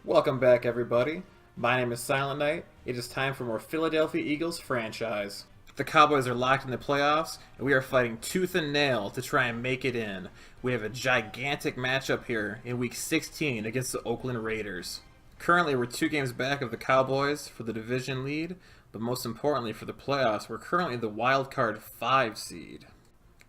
Welcome back, everybody. My name is Silent Knight. It is time for more Philadelphia Eagles franchise. The Cowboys are locked in the playoffs, and we are fighting tooth and nail to try and make it in. We have a gigantic matchup here in Week 16 against the Oakland Raiders. Currently, we're 2 games back of the Cowboys for the division lead, but most importantly for the playoffs, we're currently the wild card 5 seed.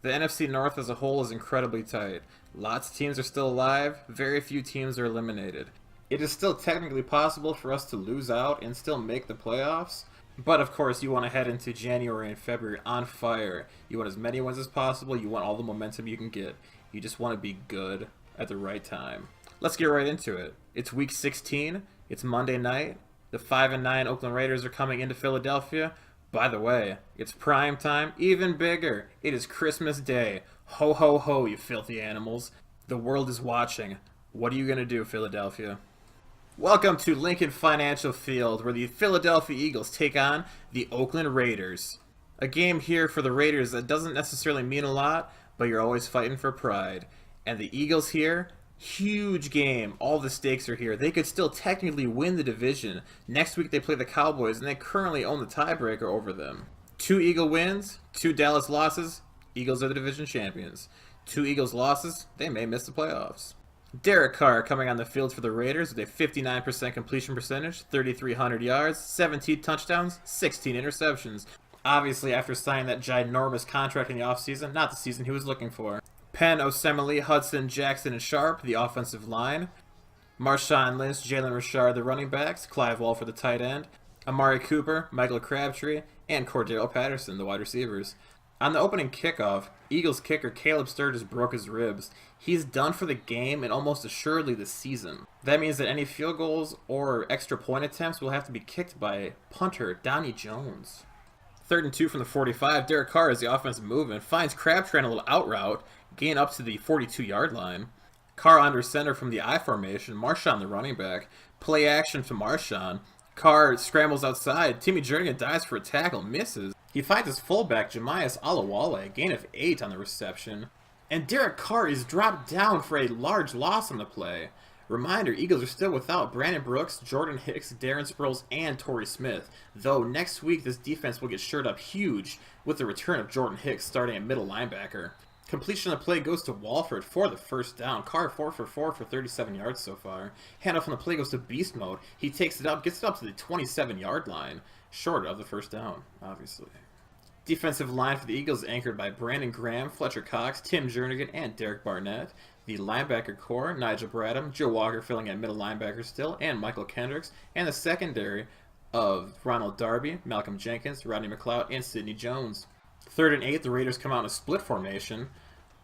The NFC North as a whole is incredibly tight. Lots of teams are still alive, very few teams are eliminated. It is still technically possible for us to lose out and still make the playoffs, but of course you want to head into January and February on fire. You want as many wins as possible, you want all the momentum you can get. You just want to be good at the right time. Let's get right into it. It's Week 16, it's Monday night, the 5-9 Oakland Raiders are coming into Philadelphia. By the way, it's prime time, even bigger. It is Christmas Day. Ho ho ho, you filthy animals. The world is watching. What are you going to do, Philadelphia? Welcome to Lincoln Financial Field, where the Philadelphia Eagles take on the Oakland Raiders. A game here for the Raiders that doesn't necessarily mean a lot, but you're always fighting for pride. And the Eagles here, huge game. All the stakes are here. They could still technically win the division. Next week they play the Cowboys, and they currently own the tiebreaker over them. 2 Eagle wins, 2 Dallas losses. Eagles are the division champions. 2 Eagles losses, they may miss the playoffs. Derek Carr coming on the field for the Raiders with a 59% completion percentage, 3,300 yards, 17 touchdowns, 16 interceptions. Obviously, after signing that ginormous contract in the offseason, not the season he was looking for. Penn, Osemele, Hudson, Jackson, and Sharp, the offensive line. Marshawn Lynch, Jalen Richard, the running backs. Clive Wall for the tight end. Amari Cooper, Michael Crabtree, and Cordero Patterson, the wide receivers. On the opening kickoff, Eagles kicker Caleb Sturgis broke his ribs. He's done for the game and almost assuredly the season. That means that any field goals or extra point attempts will have to be kicked by punter Donnie Jones. 3rd and 2 from the 45, Derek Carr as the offensive movement finds Crabtree on a little out route, gain up to the 42-yard line. Carr under center from the I formation, Marshawn the running back, play action to Marshawn. Carr scrambles outside, Timmy Jernigan dives for a tackle, misses. He finds his fullback, Jemias Alawale, gain of 8 on the reception. And Derek Carr is dropped down for a large loss on the play. Reminder, Eagles are still without Brandon Brooks, Jordan Hicks, Darren Sproles, and Torrey Smith. Though next week this defense will get shored up huge with the return of Jordan Hicks starting at middle linebacker. Completion of the play goes to Walford for the first down. Carr 4 for 4 for 37 yards so far. Handoff on the play goes to Beast Mode. He takes it up, gets it up to the 27-yard line. Short of the first down, obviously. Defensive line for the Eagles anchored by Brandon Graham, Fletcher Cox, Tim Jernigan, and Derek Barnett. The linebacker core, Nigel Bradham, Joe Walker filling at middle linebacker still, and Michael Kendricks. And the secondary of Ronald Darby, Malcolm Jenkins, Rodney McLeod, and Sidney Jones. 3rd and 8, the Raiders come out in a split formation.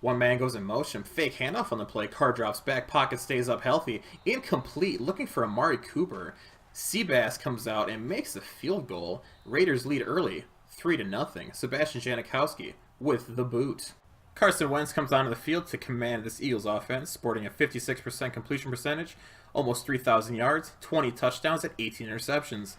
One man goes in motion, fake handoff on the play, Carr drops back, pocket stays up healthy, incomplete, looking for Amari Cooper. Seabass comes out and makes the field goal. Raiders lead early, 3-0. Sebastian Janikowski with the boot. Carson Wentz comes onto the field to command this Eagles offense, sporting a 56% completion percentage, almost 3,000 yards, 20 touchdowns, and 18 interceptions.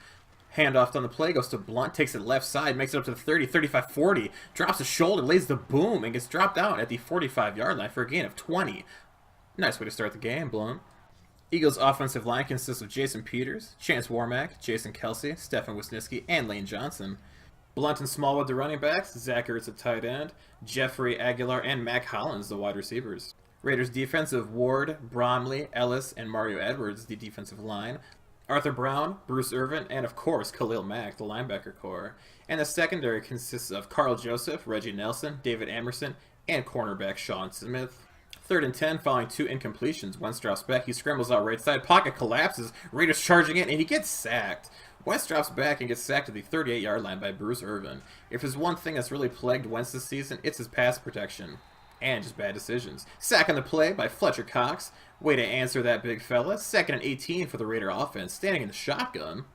Handoff on the play goes to Blunt, takes it left side, makes it up to the 30, 35, 40, drops his shoulder, lays the boom, and gets dropped out at the 45-yard line for a gain of 20. Nice way to start the game, Blunt. Eagles' offensive line consists of Jason Peters, Chance Warmack, Jason Kelsey, Stefan Wisniewski, and Lane Johnson. Blunt and Smallwood the running backs, Zach Ertz at tight end, Jeffrey Aguilar, and Mac Hollins the wide receivers. Raiders defensive Ward, Bromley, Ellis, and Mario Edwards the defensive line. Arthur Brown, Bruce Irvin, and of course Khalil Mack, the linebacker core. And the secondary consists of Carl Joseph, Reggie Nelson, David Amerson, and cornerback Sean Smith. 3rd and 10 following 2 incompletions. Wentz drops back, he scrambles out right side, pocket collapses, Raiders charging it, and he gets sacked. Wentz drops back and gets sacked at the 38-yard line by Bruce Irvin. If there's one thing that's really plagued Wentz this season, it's his pass protection. And just bad decisions. Sack on the play by Fletcher Cox. Way to answer that big fella. 2nd and 18 for the Raider offense, standing in the shotgun.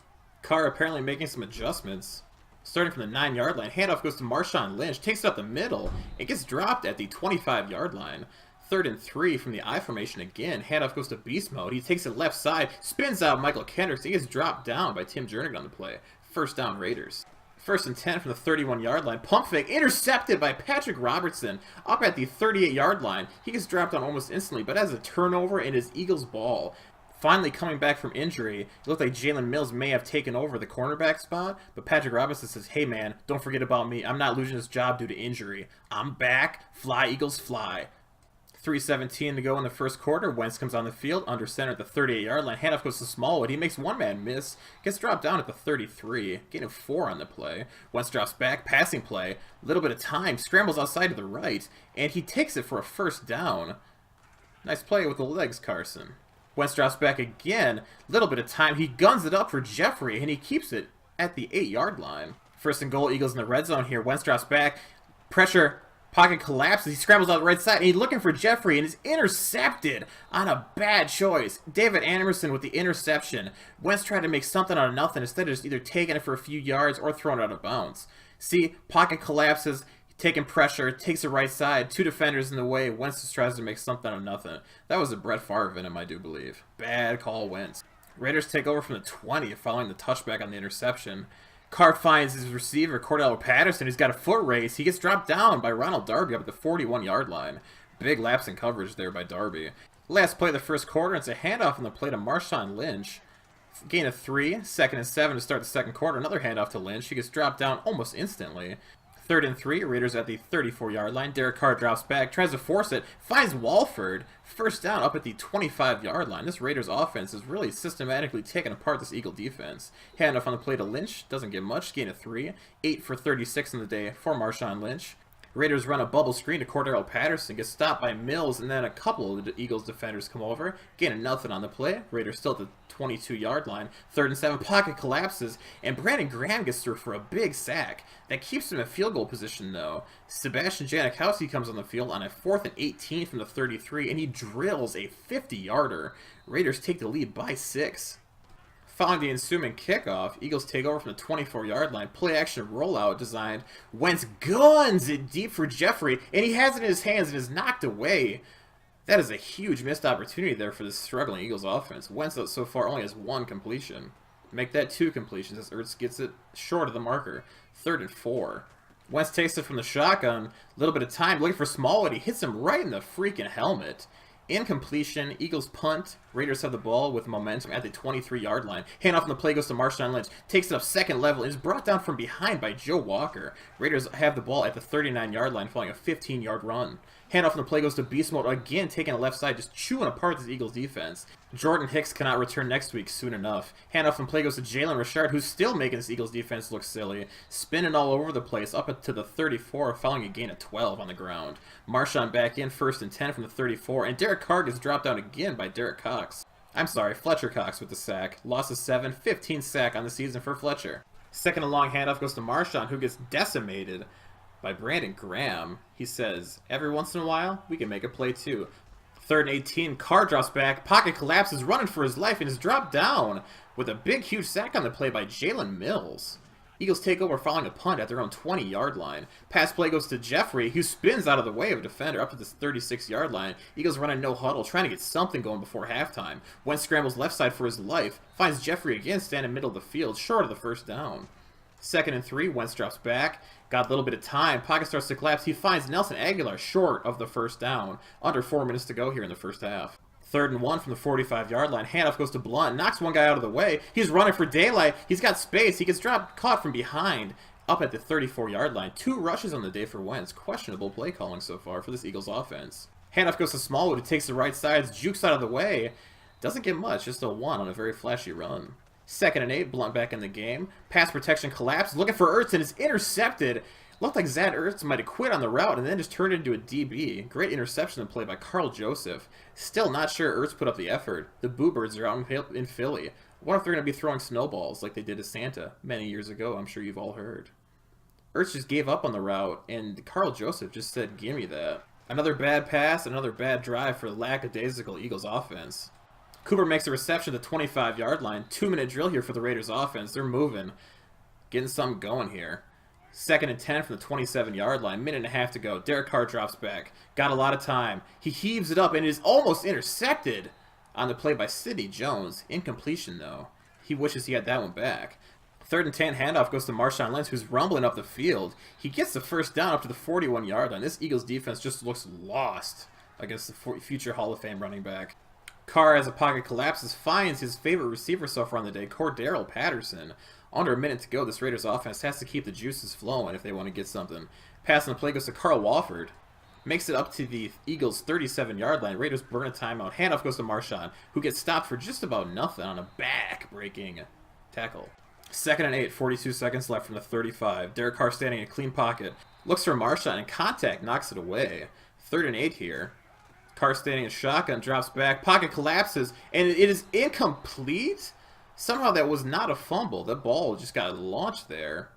Carr apparently making some adjustments. Starting from the 9-yard line, handoff goes to Marshawn Lynch, takes it up the middle, and gets dropped at the 25-yard line. 3rd and 3 from the I formation again. Handoff goes to Beast Mode. He takes it left side, spins out Michael Kendricks. He gets dropped down by Tim Jernigan on the play. First down Raiders. 1st and 10 from the 31-yard line. Pump fake intercepted by Patrick Robertson up at the 38-yard line. He gets dropped on almost instantly, but has a turnover and is Eagles ball. Finally coming back from injury, it looked like Jalen Mills may have taken over the cornerback spot, but Patrick Robinson says, hey man, don't forget about me. I'm not losing this job due to injury. I'm back. Fly, Eagles, fly. 3:17 to go in the first quarter. Wentz comes on the field, under center at the 38-yard line. Handoff goes to Smallwood. He makes one man miss. Gets dropped down at the 33. Gain of 4 on the play. Wentz drops back. Passing play. A little bit of time. Scrambles outside to the right. And he takes it for a first down. Nice play with the legs, Carson. Wentz drops back again. Little bit of time. He guns it up for Jeffrey. And he keeps it at the 8-yard line. First and goal. Eagles in the red zone here. Wentz drops back. Pressure. Pocket collapses. He scrambles out the right side, and he's looking for Jeffrey, and is intercepted on a bad choice. David Anderson with the interception. Wentz tried to make something out of nothing instead of just either taking it for a few yards or throwing it out of bounds. See, pocket collapses, taking pressure, takes the right side, 2 defenders in the way. Wentz just tries to make something out of nothing. That was a Brett Favre in him, I do believe. Bad call, Wentz. Raiders take over from the 20 following the touchback on the interception. Carr finds his receiver, Cordell Patterson, who's got a foot race. He gets dropped down by Ronald Darby up at the 41-yard line. Big lapse in coverage there by Darby. Last play of the first quarter, it's a handoff on the play to Marshawn Lynch. Gain of 3, 2nd and 7 to start the second quarter. Another handoff to Lynch. He gets dropped down almost instantly. 3rd and 3, Raiders at the 34-yard line. Derek Carr drops back, tries to force it, finds Walford. First down up at the 25-yard line. This Raiders offense is really systematically taking apart this Eagle defense. Handoff on the play to Lynch. Doesn't get much. Gain of 3. 8 for 36 in the day for Marshawn Lynch. Raiders run a bubble screen to Cordell Patterson. Gets stopped by Mills, and then a couple of the Eagles defenders come over. Gain of nothing on the play. Raiders still at the 22-yard line. 3rd and 7. Pocket collapses, and Brandon Graham gets through for a big sack. That keeps him in field goal position, though. Sebastian Janikowski comes on the field on a 4th and 18 from the 33, and he drills a 50-yarder. Raiders take the lead by 6. Following the ensuing kickoff, Eagles take over from the 24-yard line. Play-action rollout designed. Wentz guns it deep for Jeffrey, and he has it in his hands and is knocked away. That is a huge missed opportunity there for this struggling Eagles offense. Wentz so far only has 1 completion. Make that 2 completions as Ertz gets it short of the marker. 3rd and 4. Wentz takes it from the shotgun. A little bit of time looking for Smallwood. He hits him right in the freaking helmet. Incompletion. Eagles punt. Raiders have the ball with momentum at the 23-yard line. Handoff on the play goes to Marshawn Lynch. Takes it up second level and is brought down from behind by Joe Walker. Raiders have the ball at the 39-yard line following a 15-yard run. Handoff on the play goes to Beast Mode, again taking the left side, just chewing apart this Eagles defense. Jordan Hicks cannot return next week soon enough. Handoff on the play goes to Jalen Richard, who's still making this Eagles defense look silly. Spinning all over the place up to the 34, following a gain of 12 on the ground. Marshawn back in, 1st and 10 from the 34, and Derek Carr gets dropped down again by Derek Cox. I'm sorry, Fletcher Cox with the sack. Loss of 7, 15 sack on the season for Fletcher. Second and long handoff goes to Marshawn, who gets decimated by Brandon Graham. He says, every once in a while, we can make a play too. 3rd and 18, Carr drops back, pocket collapses, running for his life, and is dropped down with a big, huge sack on the play by Jalen Mills. Eagles take over following a punt at their own 20-yard line. Pass play goes to Jeffrey, who spins out of the way of a defender up to this 36-yard line. Eagles run a no huddle, trying to get something going before halftime. Wentz scrambles left side for his life, finds Jeffrey again standing middle of the field, short of the first down. 2nd and 3, Wentz drops back. Got a little bit of time. Pocket starts to collapse. He finds Nelson Aguilar short of the first down. Under 4 minutes to go here in the first half. 3rd and 1 from the 45-yard line. Handoff goes to Blunt. Knocks one guy out of the way. He's running for daylight. He's got space. He gets caught from behind up at the 34-yard line. 2 rushes on the day for Wentz. Questionable play calling so far for this Eagles offense. Handoff goes to Smallwood. He takes the right side. Jukes out of the way. Doesn't get much. Just a 1 on a very flashy run. 2nd and 8, Blunt back in the game. Pass protection collapse. Looking for Ertz and is intercepted. Looked like Zach Ertz might have quit on the route and then just turned into a DB. Great interception play by Carl Joseph. Still not sure Ertz put up the effort. The Boo Birds are out in Philly. I wonder if they're going to be throwing snowballs like they did to Santa many years ago. I'm sure you've all heard. Ertz just gave up on the route, and Carl Joseph just said, give me that. Another bad pass, another bad drive for the lackadaisical Eagles offense. Cooper makes a reception at the 25-yard line. 2-minute drill here for the Raiders offense. They're moving. Getting something going here. 2nd and 10 from the 27-yard line. Minute and a half to go. Derek Carr drops back. Got a lot of time. He heaves it up and is almost intercepted on the play by Sidney Jones. Incompletion, though. He wishes he had that one back. 3rd and 10 handoff goes to Marshawn Lynch, who's rumbling up the field. He gets the first down up to the 41-yard line. This Eagles defense just looks lost against the future Hall of Fame running back. Carr, as a pocket collapses, finds his favorite receiver so far on the day, Cordero Patterson. Under a minute to go, this Raiders offense has to keep the juices flowing if they want to get something. Pass on the play goes to Carl Wofford. Makes it up to the Eagles' 37-yard line. Raiders burn a timeout. Handoff goes to Marshawn, who gets stopped for just about nothing on a back-breaking tackle. 2nd and 8, 42 seconds left from the 35. Derek Carr standing in a clean pocket. Looks for Marshawn, and contact knocks it away. 3rd and 8 here. Carr standing in shotgun, drops back. Pocket collapses, and it is incomplete? Somehow that was not a fumble. That ball just got launched there.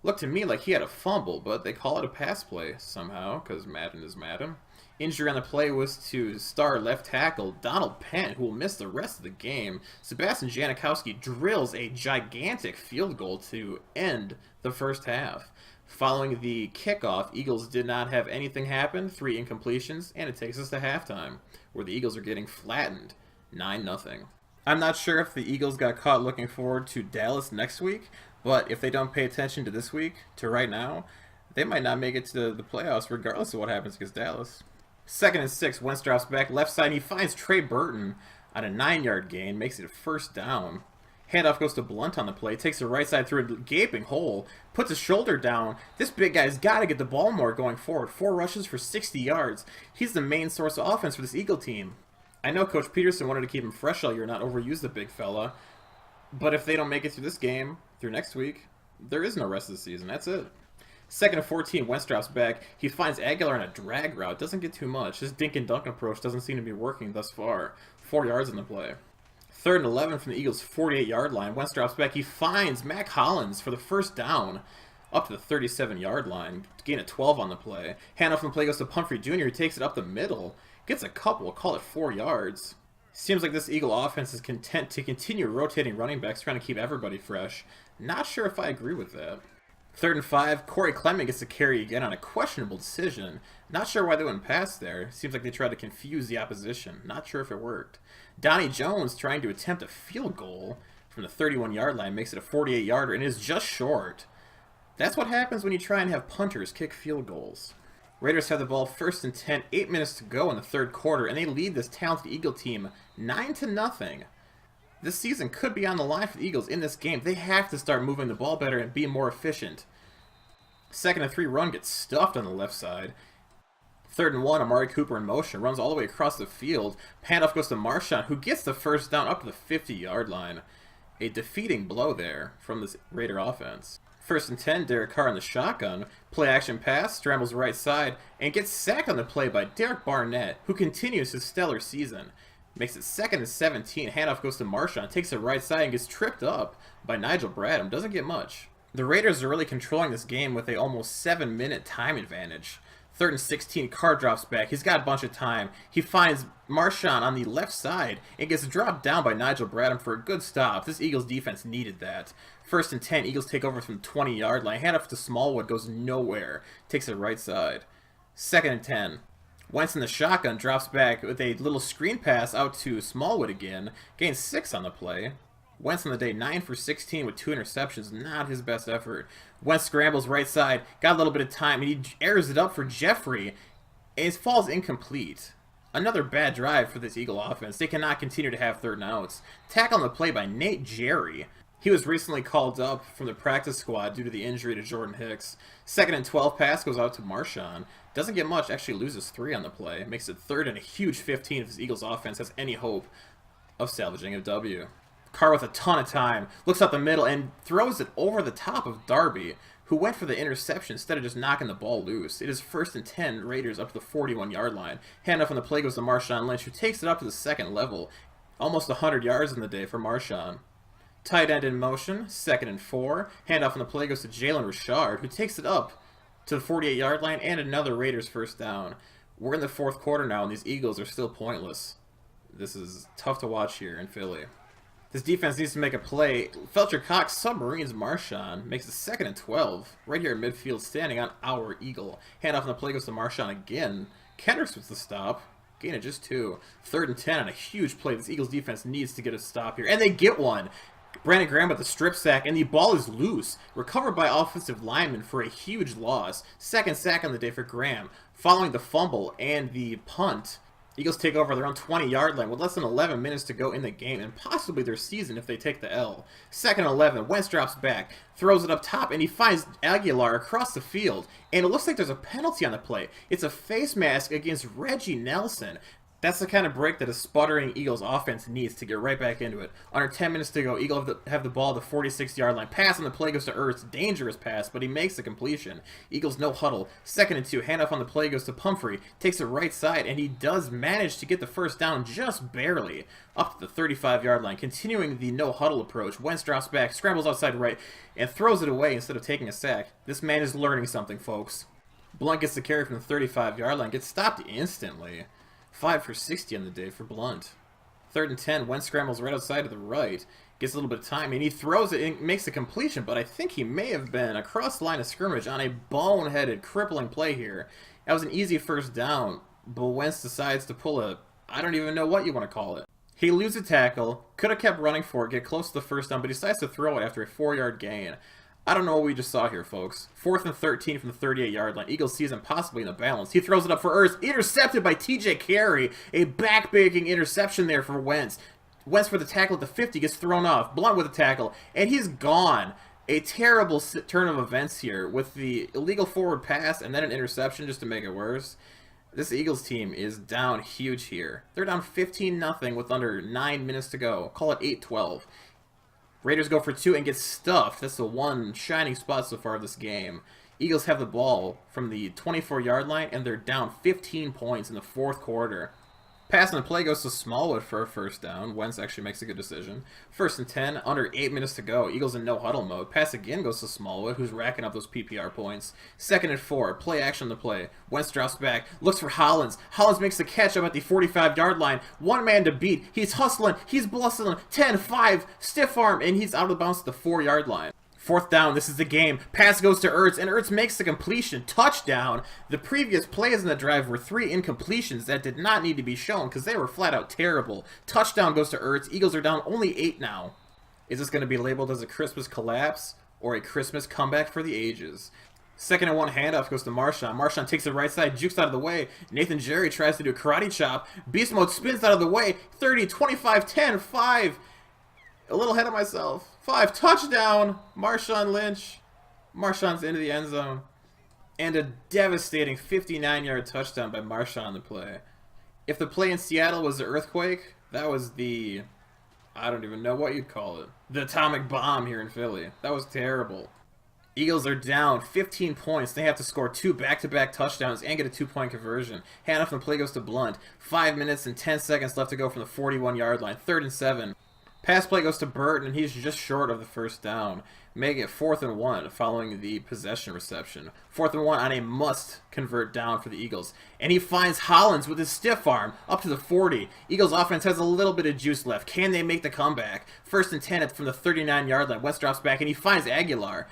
Looked to me like he had a fumble, but they call it a pass play somehow, because Madden is Madden. Injury on the play was to star left tackle Donald Penn, who will miss the rest of the game. Sebastian Janikowski drills a gigantic field goal to end the first half. Following the kickoff, Eagles did not have anything happen, 3 incompletions, and it takes us to halftime, where the Eagles are getting flattened, 9-0. I'm not sure if the Eagles got caught looking forward to Dallas next week, but if they don't pay attention to this week, to right now, they might not make it to the playoffs regardless of what happens against Dallas. 2nd and 6, Wentz drops back left side. He finds Trey Burton on a 9-yard gain, makes it a 1st down. Handoff goes to Blunt on the play, takes the right side through a gaping hole, puts his shoulder down. This big guy's got to get the ball more going forward. 4 rushes for 60 yards. He's the main source of offense for this Eagle team. I know Coach Peterson wanted to keep him fresh all year, not overuse the big fella. But if they don't make it through this game, through next week, there is no rest of the season. That's it. 2nd and 14, Wentz drops back. He finds Aguilar on a drag route. Doesn't get too much. His dink and dunk approach doesn't seem to be working thus far. 4 yards in the play. 3rd and 11 from the Eagles' 48-yard line. Wentz drops back. He finds Mac Hollins for the 1st down up to the 37-yard line. Gain of 12 on the play. Handoff from the play goes to Pumphrey Jr., who takes it up the middle. Gets a couple. Call it 4 yards. Seems like this Eagle offense is content to continue rotating running backs, trying to keep everybody fresh. Not sure if I agree with that. 3rd and 5, Corey Clement gets to carry again on a questionable decision. Not sure why they went past there. Seems like they tried to confuse the opposition. Not sure if it worked. Donnie Jones trying to attempt a field goal from the 31-yard line makes it a 48-yarder and is just short. That's what happens when you try and have punters kick field goals. Raiders have the ball 1st and 10, 8 minutes to go in the 3rd quarter, and they lead this talented Eagle team 9-0. This season could be on the line for the Eagles in this game. They have to start moving the ball better and be more efficient. 2nd and 3 run gets stuffed on the left side. 3rd and 1, Amari Cooper in motion, runs all the way across the field. Handoff goes to Marshawn, who gets the 1st down up to the 50-yard line. A defeating blow there from this Raider offense. 1st and 10, Derek Carr in the shotgun. Play action pass, scrambles right side, and gets sacked on the play by Derek Barnett, who continues his stellar season. Makes it 2nd and 17. Handoff goes to Marshawn, takes the right side, and gets tripped up by Nigel Bradham. Doesn't get much. The Raiders are really controlling this game with a almost 7-minute time advantage. 3rd and 16, Carr drops back. He's got a bunch of time. He finds Marshawn on the left side and gets dropped down by Nigel Bradham for a good stop. This Eagles defense needed that. 1st and 10, Eagles take over from the 20-yard line. Handoff to Smallwood, goes nowhere. Takes the right side. 2nd and 10. Wentz in the shotgun, drops back with a little screen pass out to Smallwood again. Gains 6 on the play. Wentz on the day, 9 for 16 with 2 interceptions. Not his best effort. Wentz scrambles right side. Got a little bit of time, and he airs it up for Jeffrey. And it falls incomplete. Another bad drive for this Eagle offense. They cannot continue to have 3rd and outs. Tackle on the play by Nate Jerry. He was recently called up from the practice squad due to the injury to Jordan Hicks. 2nd and 12 pass goes out to Marshawn. Doesn't get much, actually loses 3 on the play. Makes it 3rd and a huge 15 if this Eagles offense has any hope of salvaging a W. Carr with a ton of time, looks out the middle and throws it over the top of Darby, who went for the interception instead of just knocking the ball loose. It is 1st and 10, Raiders up to the 41-yard line. Handoff on the play goes to Marshawn Lynch, who takes it up to the 2nd level. Almost 100 yards in the day for Marshawn. Tight end in motion, 2nd and 4. Handoff on the play goes to Jalen Richard, who takes it up to the 48-yard line and another Raiders 1st down. We're in the 4th quarter now, and these Eagles are still pointless. This is tough to watch here in Philly. This defense needs to make a play. Felcher Cox submarines Marshawn, makes it 2nd and 12. Right here in midfield, standing on our Eagle. Handoff on the play goes to Marshawn again. Kendricks with the stop. Gain of just 2. 3rd and 10 on a huge play. This Eagles defense needs to get a stop here. And they get one. Brandon Graham with the strip sack, and the ball is loose. Recovered by offensive lineman for a huge loss. 2nd sack on the day for Graham. Following the fumble and the punt, Eagles take over their own 20-yard line with less than 11 minutes to go in the game, and possibly their season if they take the L. Second and 11, Wentz drops back, throws it up top, and he finds Aguilar across the field. And it looks like there's a penalty on the play. It's a face mask against Reggie Nelson. That's the kind of break that a sputtering Eagles offense needs to get right back into it. Under 10 minutes to go, Eagles have the ball at the 46-yard line. Pass on the play goes to Ertz. Dangerous pass, but he makes the completion. Eagles no huddle. Second and 2. Handoff on the play goes to Pumphrey. Takes it right side, and he does manage to get the first down just barely. Up to the 35-yard line. Continuing the no huddle approach. Wentz drops back, scrambles outside right, and throws it away instead of taking a sack. This man is learning something, folks. Blunt gets the carry from the 35-yard line. Gets stopped instantly. 5 for 60 on the day for Blunt. Third and 10, Wentz scrambles right outside to the right. Gets a little bit of time, and he throws it and makes a completion, but I think he may have been across the line of scrimmage on a boneheaded, crippling play here. That was an easy first down, but Wentz decides to pull a, I don't even know what you want to call it. He loses a tackle, could have kept running for it, get close to the first down, but he decides to throw it after a 4-yard gain. I don't know what we just saw here, folks. 4th and 13 from the 38-yard line. Eagles season possibly in the balance. He throws it up for Ertz. Intercepted by TJ Carey. A back-breaking interception there for Wentz. Wentz for the tackle at the 50 gets thrown off. Blunt with a tackle. And he's gone. A terrible turn of events here with the illegal forward pass and then an interception just to make it worse. This Eagles team is down huge here. They're down 15-0 with under 9 minutes to go. Call it 8-12. Raiders go for 2 and get stuffed. That's the one shining spot so far of this game. Eagles have the ball from the 24-yard line, and they're down 15 points in the 4th quarter. Pass on the play goes to Smallwood for a first down. Wentz actually makes a good decision. 1st and 10, under 8 minutes to go. Eagles in no huddle mode. Pass again goes to Smallwood, who's racking up those PPR points. 2nd and 4, play action on the play. Wentz drops back, looks for Hollins. Hollins makes the catch up at the 45-yard line. One man to beat. He's hustling. He's bustling. 10-5, stiff arm, and he's out of bounds at the 4-yard line. 4th down, this is the game. Pass goes to Ertz, and Ertz makes the completion. Touchdown. The previous plays in the drive were 3 incompletions that did not need to be shown because they were flat out terrible. Touchdown goes to Ertz. Eagles are down only 8 now. Is this going to be labeled as a Christmas collapse or a Christmas comeback for the ages? 2nd and 1 handoff goes to Marshawn. Marshawn takes the right side, jukes out of the way. Nathan Jerry tries to do a karate chop. Beast Mode spins out of the way. 30, 25, 10, 5. A little ahead of myself. 5, touchdown! Marshawn Lynch. Marshawn's into the end zone. And a devastating 59-yard touchdown by Marshawn on the play. If the play in Seattle was the earthquake, that was the, I don't even know what you'd call it. The atomic bomb here in Philly. That was terrible. Eagles are down 15 points. They have to score 2 back-to-back touchdowns and get a 2-point conversion. Handoff from the play goes to Blunt. 5 minutes and 10 seconds left to go from the 41-yard line. 3rd and 7. Pass play goes to Burton, and he's just short of the first down, making it 4th and 1 following the possession reception. 4th and 1 on a must-convert down for the Eagles. And he finds Hollins with his stiff arm up to the 40. Eagles offense has a little bit of juice left. Can they make the comeback? 1st and 10 from the 39-yard line. Wentz drops back, and he finds Aguilar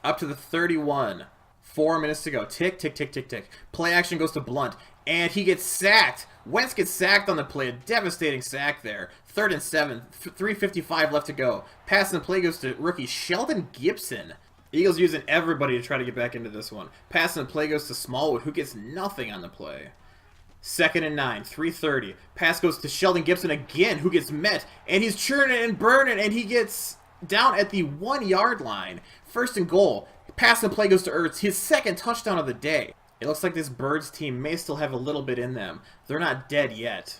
up to the 31. 4 minutes to go. Tick, tick, tick, tick, tick. Play action goes to Blunt, and he gets sacked. Wentz gets sacked on the play. A devastating sack there. 3rd and 7. 3:55 left to go. Pass and the play goes to rookie Sheldon Gibson. Eagles using everybody to try to get back into this one. Pass and the play goes to Smallwood, who gets nothing on the play. 2nd and 9. 3:30. Pass goes to Sheldon Gibson again, who gets met. And he's churning and burning, and he gets down at the 1-yard line. 1st and goal. Pass and play goes to Ertz, his 2nd touchdown of the day. It looks like this Birds team may still have a little bit in them. They're not dead yet.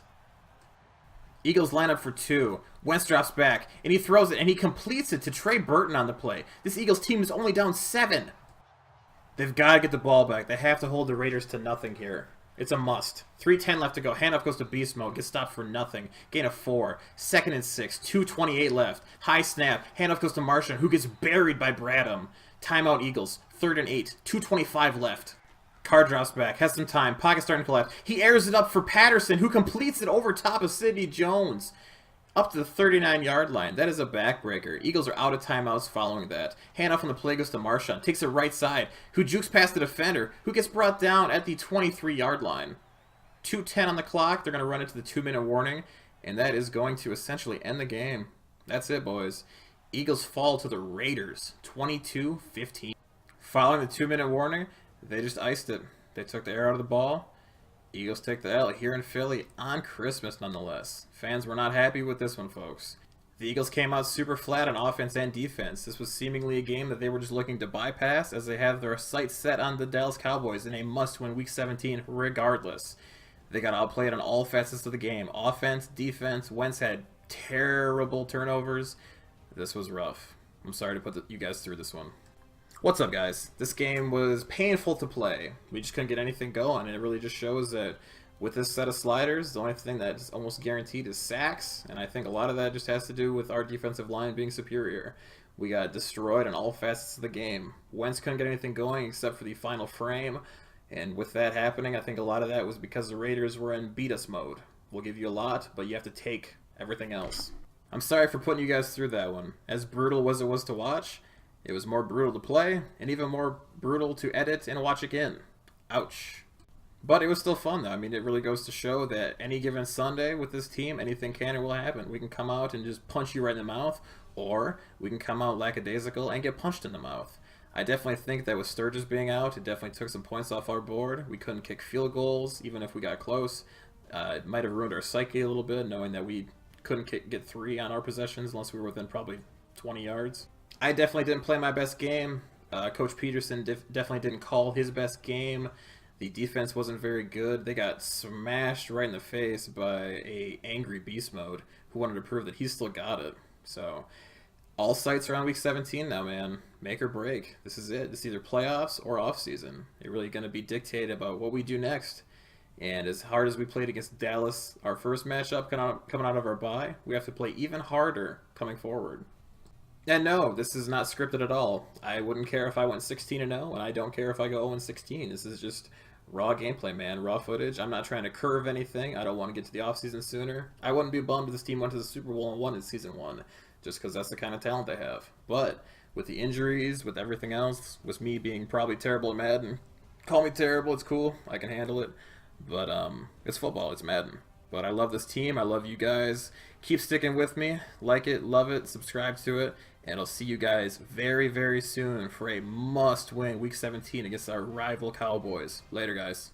Eagles line up for 2. Wentz drops back, and he throws it, and he completes it to Trey Burton on the play. This Eagles team is only down 7. They've got to get the ball back. They have to hold the Raiders to nothing here. It's a must. 3:10 left to go. Handoff goes to Beast Mode. Gets stopped for nothing. Gain of 4. 2nd and 6. 2:28 left. High snap. Handoff goes to Marshawn, who gets buried by Bradham. Timeout Eagles. 3rd and 8. 2:25 left. Carr drops back, has some time, pocket starting to collapse. He airs it up for Patterson, who completes it over top of Sidney Jones. Up to the 39-yard line. That is a backbreaker. Eagles are out of timeouts following that. Handoff on the play goes to Marshawn. Takes it right side, who jukes past the defender, who gets brought down at the 23-yard line. 2:10 on the clock. They're going to run into the 2-minute warning, and that is going to essentially end the game. That's it, boys. Eagles fall to the Raiders, 22-15. Following the 2-minute warning, they just iced it. They took the air out of the ball, Eagles take the L here in Philly on Christmas nonetheless. Fans were not happy with this one, folks. The Eagles came out super flat on offense and defense. This was seemingly a game that they were just looking to bypass, as they have their sights set on the Dallas Cowboys in a must-win Week 17 regardless. They got outplayed on all facets of the game. Offense, defense, Wentz had terrible turnovers. This was rough. I'm sorry to put you guys through this one. What's up, guys? This game was painful to play. We just couldn't get anything going, and it really just shows that with this set of sliders, the only thing that's almost guaranteed is sacks, and I think a lot of that just has to do with our defensive line being superior. We got destroyed on all facets of the game. Wentz couldn't get anything going except for the final frame, and with that happening, I think a lot of that was because the Raiders were in beat us mode. We'll give you a lot, but you have to take everything else. I'm sorry for putting you guys through that one. As brutal as it was to watch, it was more brutal to play, and even more brutal to edit and watch again. Ouch. But it was still fun, though. I mean, it really goes to show that any given Sunday with this team, anything can and will happen. We can come out and just punch you right in the mouth, or we can come out lackadaisical and get punched in the mouth. I definitely think that with Sturgis being out, it definitely took some points off our board. We couldn't kick field goals, even if we got close. It might have ruined our psyche a little bit, knowing that we couldn't get 3 on our possessions unless we were within probably 20 yards. I definitely didn't play my best game. Coach Peterson definitely didn't call his best game. The defense wasn't very good. They got smashed right in the face by a angry beast mode who wanted to prove that he still got it. So all sights are on Week 17 now, man. Make or break. This is it. It's either playoffs or offseason. It's really going to be dictated about what we do next. And as hard as we played against Dallas, our first matchup coming out of our bye, we have to play even harder coming forward. And no, this is not scripted at all. I wouldn't care if I went 16-0, and I don't care if I go 0-16. This is just raw gameplay, man. Raw footage. I'm not trying to curve anything. I don't want to get to the offseason sooner. I wouldn't be bummed if this team went to the Super Bowl and won in Season 1, just because that's the kind of talent they have. But with the injuries, with everything else, with me being probably terrible at Madden, call me terrible, it's cool. I can handle it. But it's football. It's Madden. But I love this team. I love you guys. Keep sticking with me. Like it, love it, subscribe to it. And I'll see you guys very, very soon for a must-win Week 17 against our rival Cowboys. Later, guys.